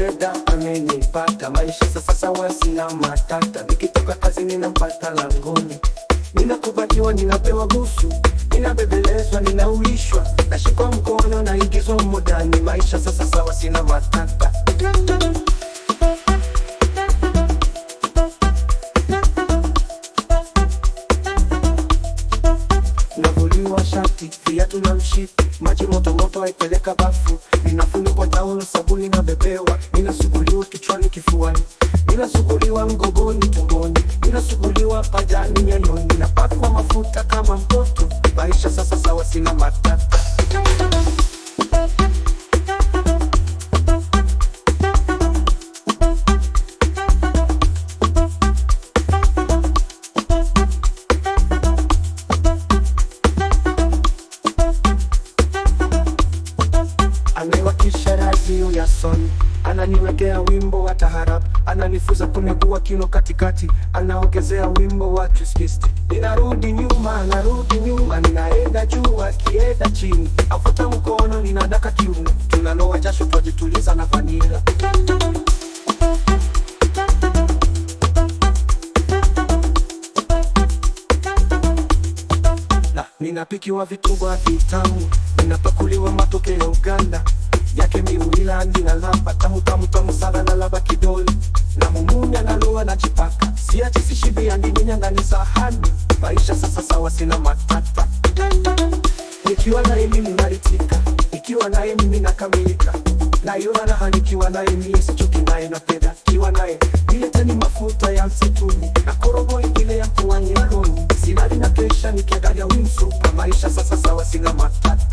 fedha amenipata, maisha sasa sawa, sina matata. Nikitoka kazi ninampata langoni, ninakubaliwa, ninapewa busu, ninabebelezwa, ninauishwa, nashikwa mkono, naingizwa modani. Maisha sasa sawa, sina matata. Navuliwa shati, viatu na mshipi, maji moto moto haipeleka bafu. Ninafunikwa taulo, sabuni na bebewa, ninasuguliwa kichwani, kifuani, ninasuguliwa mgongoni, tumboni, ninasuguliwa pajani, nyoyoni, ninapakwa mafuta kama mtoto. Maisha sasa sawa, sina matata. Anaiwakisha radio ya Sony, ananiwekea wimbo wa taarab, ananifuza kunegua kino katikati, anaongezea wimbo wa twisti. Ninarudi nyuma, narudi nyuma, ninaenda juu akienda chini, afuta mkono, ninadaka kiuno, tunaloa jasho, twajituliza na vanila. Ninapikiwa vitumbua vitamu, ninapakuliwa matoke ya Uganda, yake miwila ndina lamba, tamu tamu tamu sana na laba kidole, na mumunya na loa na jipaka, siachi sishibi ya ndiminya ndani sahani. Maisha sasa sawa, sina matata. Nikiwa naye mimi naritika, nikiwa naye mimi nakamilika, naiona raha nikiwa naye mimi, sichoki naye napenda kiwa naye. Nileteni mafuta ya msituni na koroboi ile ya kuwani ya roni, silali na kesha nikiangalia wimsupa. Maisha sasa sawa, sina matata.